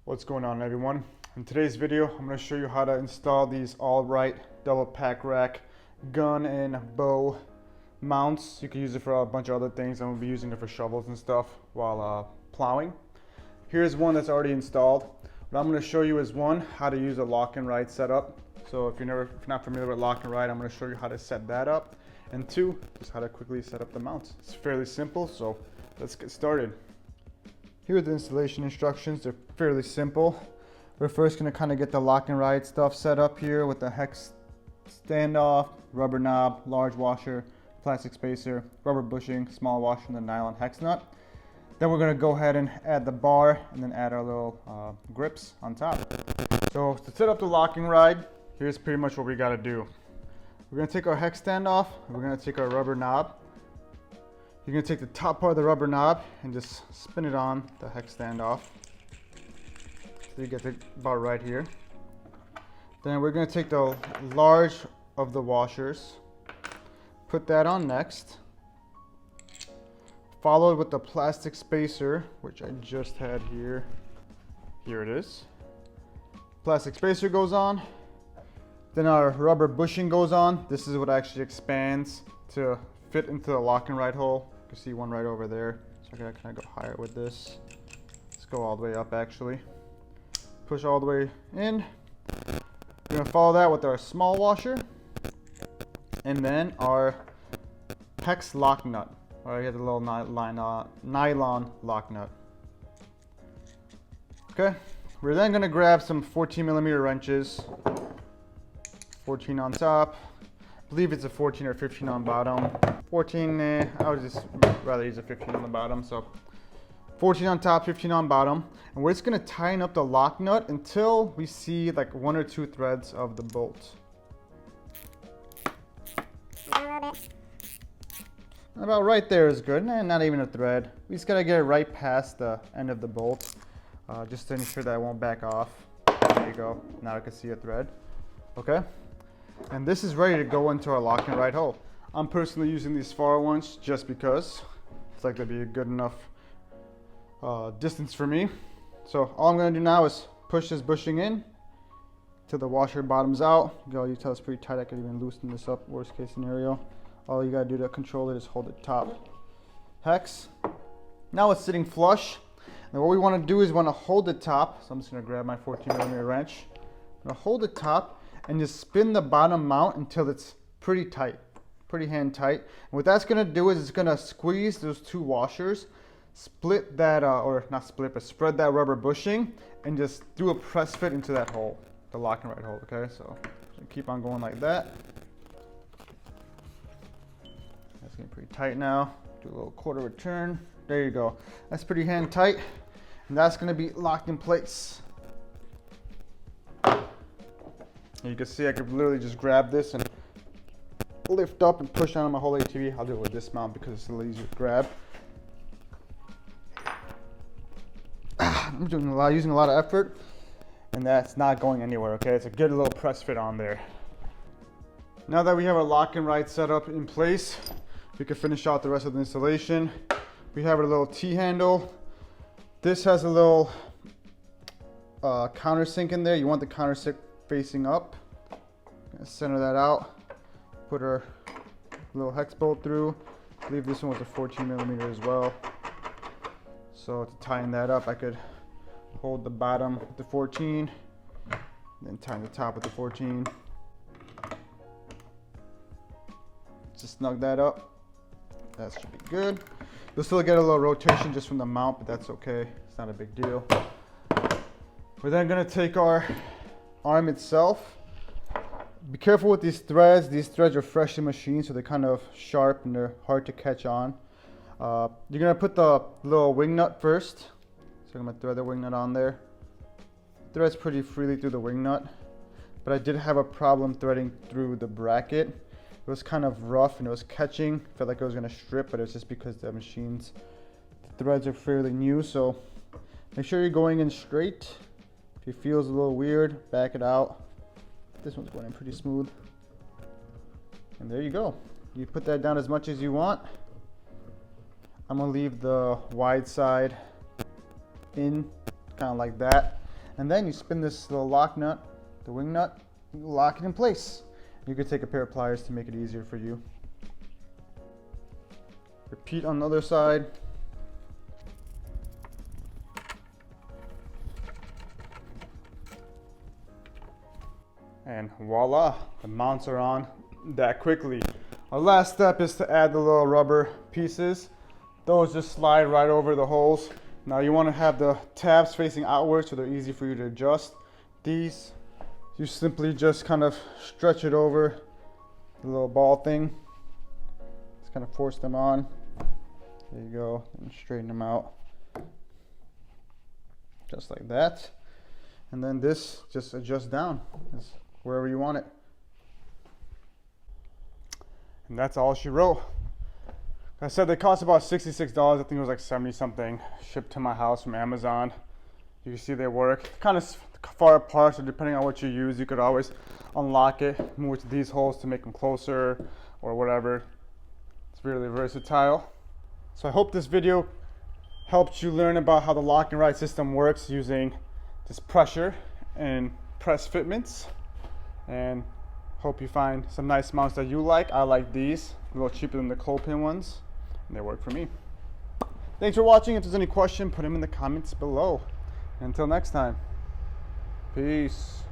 What's going on, everyone? In today's video, I'm going to show you how to install these Rite double pack rack gun and bow mounts. You can use it for a bunch of other things. I'm going to be using it for shovels and stuff while plowing. Here's one that's already installed. What I'm going to show you is one, how to use a lock and ride setup. So if you're not familiar with lock and ride, I'm going to show you how to set that up. And two, just how to quickly set up the mounts. It's fairly simple, so let's get started. Here are the installation instructions. They're fairly simple. We're first going to kind of get the lock and ride stuff set up here with the hex standoff, rubber knob, large washer, plastic spacer, rubber bushing, small washer, and the nylon hex nut. Then we're going to go ahead and add the bar and then add our little grips on top. So to set up the lock and ride, here's pretty much what we got to do. We're going to take our hex stand off. We're going to take our rubber knob. You're going to take the top part of the rubber knob and just spin it on the hex stand off. So you get it about right here. Then we're going to take the large of the washers, put that on next. Followed with the plastic spacer, which I just had here. Here it is. Plastic spacer goes on. Then our rubber bushing goes on. This is what actually expands to fit into the lock and ride hole. You can see one right over there. So I gotta kind of go higher with this. Let's go all the way up actually. Push all the way in. We're gonna follow that with our small washer. And then our hex lock nut. Or you have the little nylon lock nut. Okay. We're then gonna grab some 14mm wrenches. 14 on top. I believe it's a 14 or 15 on bottom. 14, I would just rather use a 15 on the bottom. So 14 on top, 15 on bottom. And we're just gonna tighten up the lock nut until we see like 1 or 2 threads of the bolt. About right there is good, not even a thread. We just gotta get it right past the end of the bolt, just to ensure that it won't back off. There you go, now I can see a thread. Okay, and this is ready to go into our lock and ride hole. I'm personally using these far ones just because it's like they'd be a good enough distance for me. So all I'm gonna do now is push this bushing in till the washer bottoms out. You tell it's pretty tight, I could even loosen this up, worst case scenario. All you gotta do to control it is hold the top hex. Now it's sitting flush. And what we wanna do is wanna hold the top. So I'm just gonna grab my 14mm wrench. I'm gonna hold the top and just spin the bottom mount until it's pretty tight, pretty hand tight. And what that's gonna do is it's gonna squeeze those 2 washers, split that, or not split, but spread that rubber bushing and just do a press fit into that hole, the lock and ride hole, okay? So keep on going like that. That's getting pretty tight now. Do a little quarter of a turn. There you go. That's pretty hand tight. And that's gonna be locked in place. And you can see I could literally just grab this and lift up and push down on my whole ATV. I'll do it with this mount because it's a little easier to grab. I'm using a lot of effort, and that's not going anywhere, okay? It's a good little press fit on there. Now that we have our lock and ride set up in place, we can finish out the rest of the installation. We have a little T-handle. This has a little countersink in there. You want the countersink facing up. Gonna center that out. Put our little hex bolt through. I believe this one was a 14mm as well. So to tighten that up, I could hold the bottom with the 14, then tighten the top with the 14. Just snug that up. That should be good. You'll still get a little rotation just from the mount, but that's okay. It's not a big deal. We're then gonna take our arm itself. Be careful with these threads. These threads are freshly machined, so they're kind of sharp and they're hard to catch on. You're gonna put the little wing nut first. So I'm gonna thread the wing nut on there. Threads pretty freely through the wing nut, but I did have a problem threading through the bracket. It was kind of rough and it was catching. Felt like it was gonna strip, but it's just because the threads are fairly new. So make sure you're going in straight. If it feels a little weird, back it out. This one's going in pretty smooth. And there you go. You put that down as much as you want. I'm gonna leave the wide side in, kind of like that. And then you spin this little lock nut, the wing nut, you lock it in place. You could take a pair of pliers to make it easier for you. Repeat on the other side. And voila, the mounts are on that quickly. Our last step is to add the little rubber pieces. Those just slide right over the holes. Now you want to have the tabs facing outward so they're easy for you to adjust. These, you simply just kind of stretch it over the little ball thing. Just kind of force them on. There you go, and straighten them out. Just like that. And then this just adjusts down wherever you want it. And that's all she wrote. I said they cost about $66. I think it was like 70 something shipped to my house from Amazon. You can see they work kind of far apart, so depending on what you use, you could always unlock it, move it to these holes to make them closer or whatever. It's really versatile. So I hope this video helped you learn about how the lock and ride system works using this pressure and press fitments. And hope you find some nice mounts that you like. I like these, a little cheaper than the cold pin ones, and they work for me. Thanks for watching. If there's any question, put them in the comments below. Until next time, peace.